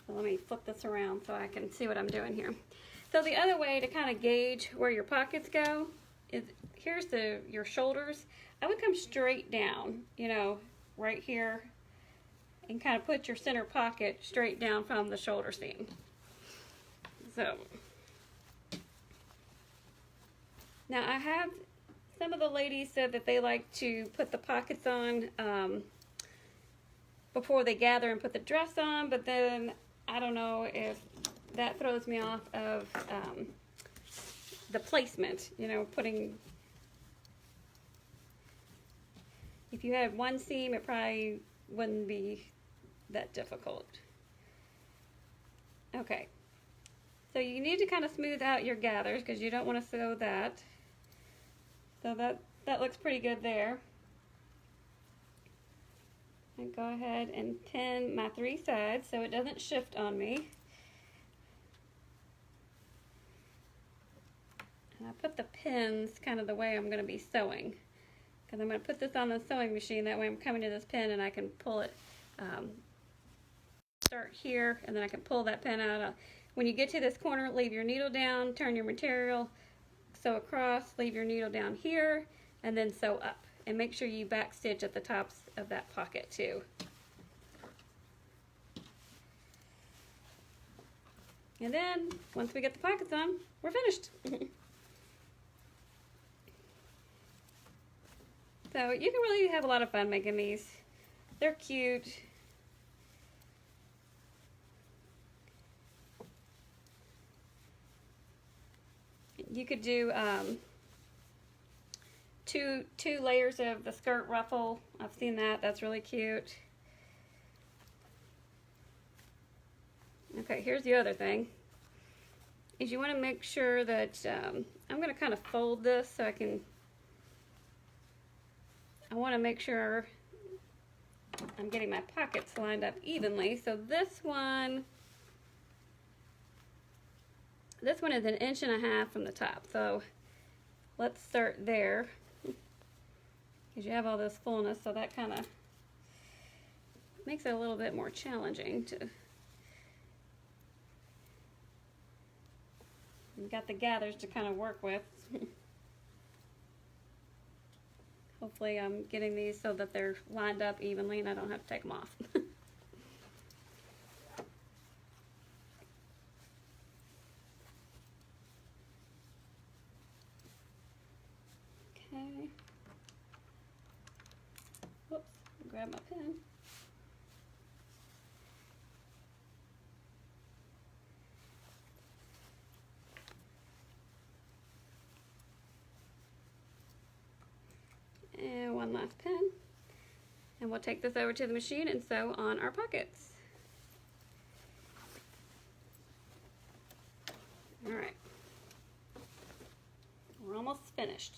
So let me flip this around so I can see what I'm doing here. So the other way to kind of gauge where your pockets go is, here's your shoulders. I would come straight down, you know, right here, and kind of put your center pocket straight down from the shoulder seam. So now I have, some of the ladies said that they like to put the pockets on before they gather and put the dress on, but then I don't know if that throws me off of the placement, you know, putting, if you had one seam, it probably wouldn't be that difficult. Okay, so you need to kind of smooth out your gathers because you don't want to sew that. So that looks pretty good there. And go ahead and pin my 3 sides so it doesn't shift on me. And I put the pins kind of the way I'm going to be sewing, because I'm going to put this on the sewing machine. That way I'm coming to this pin and I can pull it start here, and then I can pull that pin out. When you get to this corner, leave your needle down, turn your material, sew across, leave your needle down here, and then sew up. And make sure you back stitch at the tops of that pocket too. And then, once we get the pockets on, we're finished. So you can really have a lot of fun making these. They're cute. You could do two layers of the skirt ruffle. I've seen that. That's really cute. Okay, here's the other thing. Is you want to make sure that I'm going to kind of fold this so I want to make sure I'm getting my pockets lined up evenly. So this one is 1.5 inches from the top. So let's start there, because you have all this fullness, so that kind of makes it a little bit more challenging to. You've got the gathers to kind of work with. Hopefully I'm getting these so that they're lined up evenly and I don't have to take them off. Okay. Whoops, grab my pen. And one last pen. And we'll take this over to the machine and sew on our pockets. All right. We're almost finished.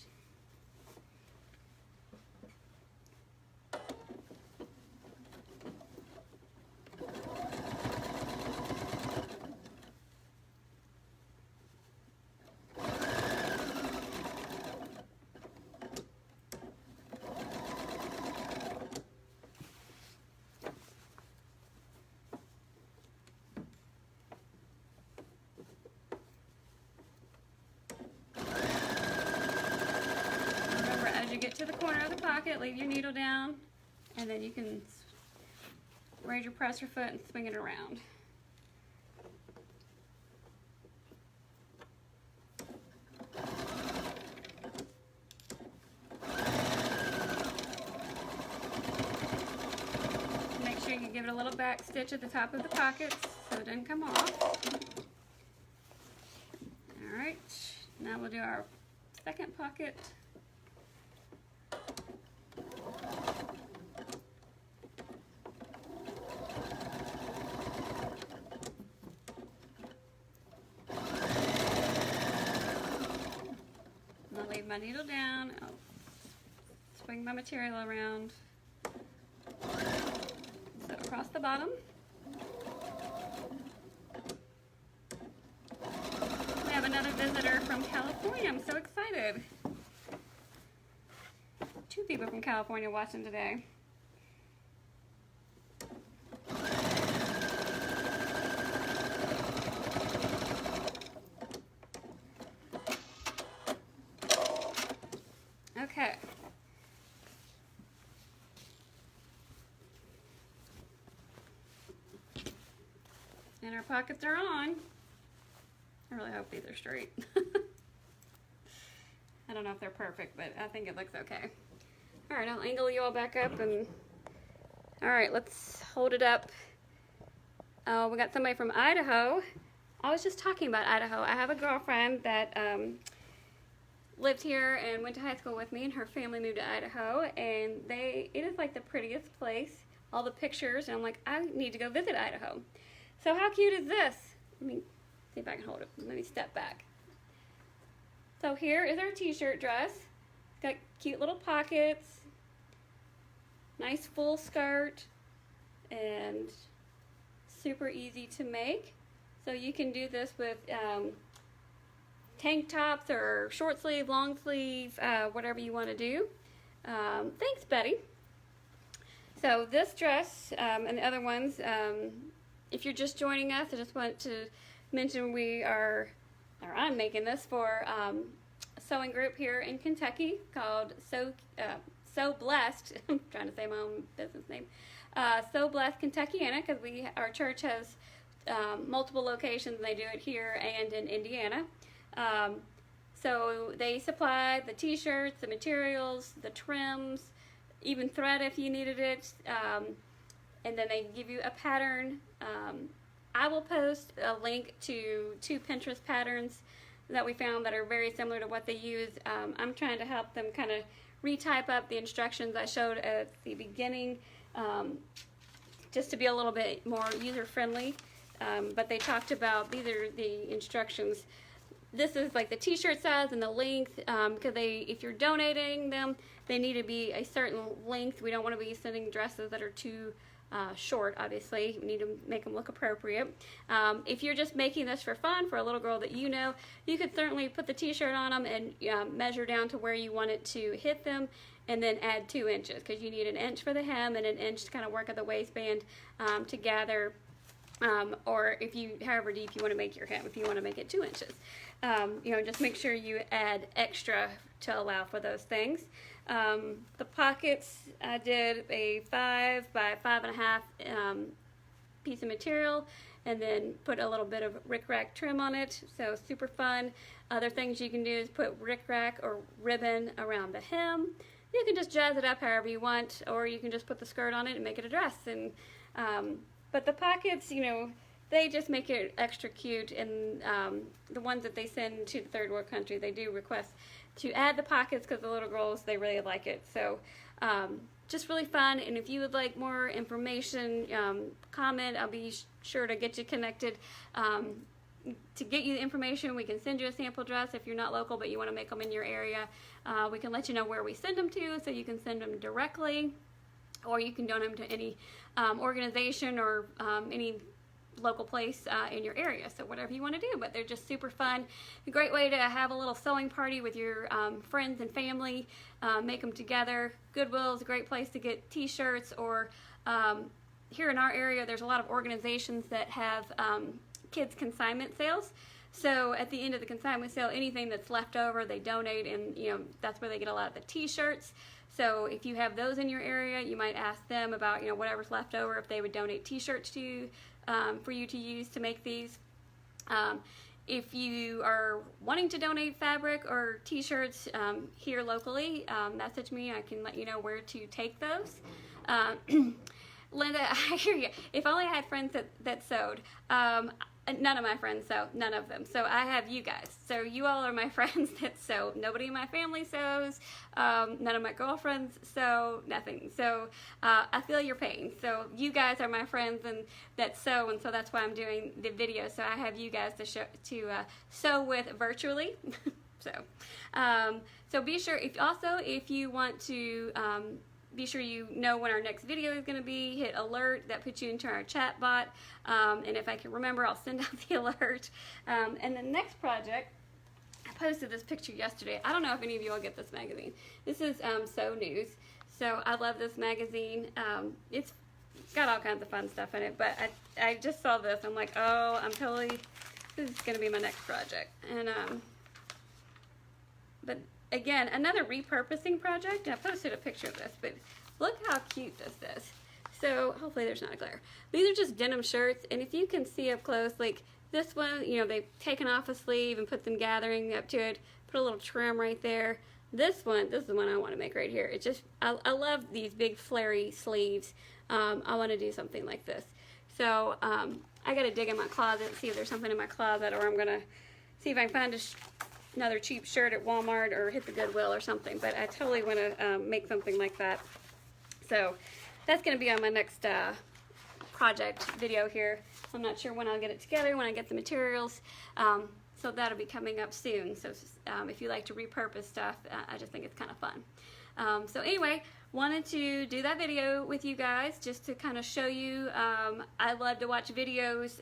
Get to the corner of the pocket, leave your needle down, and then you can raise your presser foot and swing it around. Make sure you give it a little back stitch at the top of the pockets so it doesn't come off. Alright, now we'll do our second pocket. Leave my needle down, I'll swing my material around, sew across the bottom. We have another visitor from California. I'm so excited. 2 people from California watching today. Okay. And our pockets are on. I really hope these are straight. I don't know if they're perfect, but I think it looks okay. All right, I'll angle you all back up and, all right, let's hold it up. We got somebody from Idaho. I was just talking about Idaho. I have a girlfriend that lived here and went to high school with me, and her family moved to Idaho, and it is like the prettiest place. All the pictures, and I'm like, I need to go visit Idaho. So how cute is this? Let me see if I can hold it. Let me step back. So here is our t-shirt dress. It's got cute little pockets, nice full skirt, and super easy to make. So you can do this with tank tops or short sleeve, long sleeve, whatever you want to do. Thanks, Betty. So this dress and the other ones, if you're just joining us, I just want to mention I'm making this for a sewing group here in Kentucky called So Blessed. I'm trying to say my own business name. So Blessed Kentuckiana, because our church has multiple locations. They do it here and in Indiana. So they supply the t-shirts, the materials, the trims, even thread if you needed it, and then they give you a pattern. I will post a link to 2 Pinterest patterns that we found that are very similar to what they use. I'm trying to help them kind of retype up the instructions I showed at the beginning, just to be a little bit more user-friendly. But they talked about, these are the instructions. This is like the t-shirt size and the length, because if you're donating them, they need to be a certain length. We don't want to be sending dresses that are too short, obviously. We need to make them look appropriate. If you're just making this for fun for a little girl that you know, you could certainly put the t-shirt on them and measure down to where you want it to hit them, and then add 2 inches, because you need 1 inch for the hem and 1 inch to kind of work at the waistband to gather. Or however deep you want to make your hem, if you want to make it 2 inches. Just make sure you add extra to allow for those things. The pockets, I did a 5 by 5.5 piece of material, and then put a little bit of rickrack trim on it, so super fun. Other things you can do is put rickrack or ribbon around the hem. You can just jazz it up however you want, or you can just put the skirt on it and make it a dress. But the pockets, they just make it extra cute, and the ones that they send to the third world country, they do request to add the pockets because the little girls, they really like it. So just really fun, and if you would like more information, comment. I'll be sure to get you connected. To get you the information, we can send you a sample dress if you're not local but you want to make them in your area. We can let you know where we send them to, so you can send them directly, or you can donate them to any organization or any local place in your area, so whatever you want to do. But they're just super fun. A great way to have a little sewing party with your friends and family. Make them together. Goodwill is a great place to get t-shirts, or here in our area there's a lot of organizations that have kids consignment sales. So at the end of the consignment sale, anything that's left over, they donate, and that's where they get a lot of the t-shirts. So if you have those in your area, you might ask them about whatever's left over, if they would donate t-shirts to you for you to use to make these. If you are wanting to donate fabric or t-shirts here locally, message me. I can let you know where to take those. Linda, I hear you. If only I had friends that sewed. None of my friends sew, none of them. So I have you guys. So you all are my friends that sew. Nobody in my family sews. None of my girlfriends sew, nothing. So I feel your pain. So you guys are my friends that sew, and so that's why I'm doing the video. So I have you guys to sew with virtually. So be sure, if you want to be sure you know when our next video is going to be. Hit alert. That puts you into our chat bot. And if I can remember, I'll send out the alert. And the next project, I posted this picture yesterday. I don't know if any of you will get this magazine. This is Sew News. So I love this magazine. It's got all kinds of fun stuff in it. But I just saw this. I'm like, oh, this is going to be my next project. And but again, another repurposing project. I posted a picture of this, but look how cute this is. So hopefully there's not a glare. These are just denim shirts, and if you can see up close, like this one, they've taken off a sleeve and put them gathering up to it, put a little trim right there. This is the one I want to make right here. It's just, I love these big flary sleeves. I want to do something like this. So I got to dig in my closet and see if there's something in my closet, or I'm going to see if I can find another cheap shirt at Walmart or hit the Goodwill or something. But I totally want to make something like that. So that's going to be on my next project video here. I'm not sure when I'll get it together, when I get the materials. So that'll be coming up soon. So if you like to repurpose stuff, I just think it's kind of fun. So anyway, wanted to do that video with you guys just to kind of show you. I love to watch videos.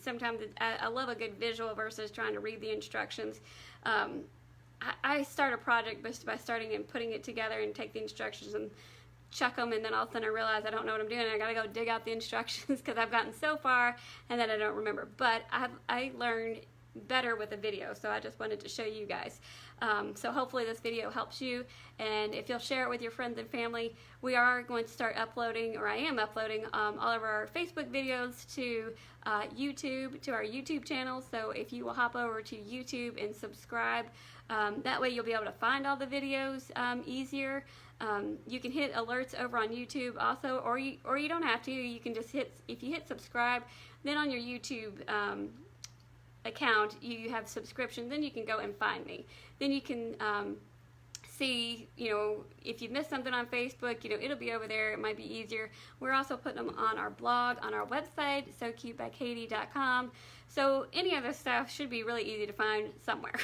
Sometimes I love a good visual versus trying to read the instructions. I start a project just by starting and putting it together and take the instructions and chuck them, and then all of a sudden I realize I don't know what I'm doing. I gotta go dig out the instructions because I've gotten so far and then I don't remember. But I learned better with a video, so I just wanted to show you guys. So hopefully this video helps you, and if you'll share it with your friends and family, we are going to start uploading, or I am uploading, all of our Facebook videos to YouTube, to our YouTube channel. So if you will hop over to YouTube and subscribe, that way you'll be able to find all the videos easier. You can hit alerts over on YouTube also, or you don't have to. You can just if you hit subscribe, then on your YouTube account you have subscriptions, then you can go and find me. Then you can see, if you missed something on Facebook, it'll be over there. It might be easier. We're also putting them on our blog, on our website, SoCuteByKatie.com. So any other stuff should be really easy to find somewhere.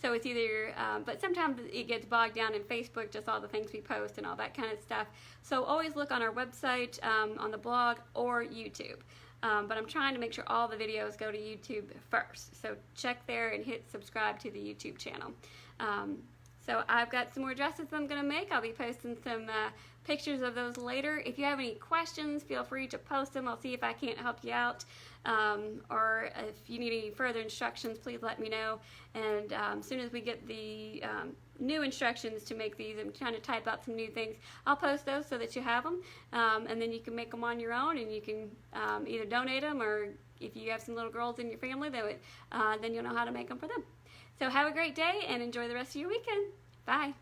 So it's either, but sometimes it gets bogged down in Facebook, just all the things we post and all that kind of stuff. So always look on our website, on the blog, or YouTube. But I'm trying to make sure all the videos go to YouTube first. So check there and hit subscribe to the YouTube channel. So I've got some more dresses I'm going to make. I'll be posting some pictures of those later. If you have any questions, feel free to post them. I'll see if I can't help you out. Or if you need any further instructions, please let me know. And as soon as we get the new instructions to make these, I'm trying to type out some new things, I'll post those so that you have them. And then you can make them on your own, and you can either donate them, or if you have some little girls in your family, then you'll know how to make them for them. So have a great day and enjoy the rest of your weekend. Bye.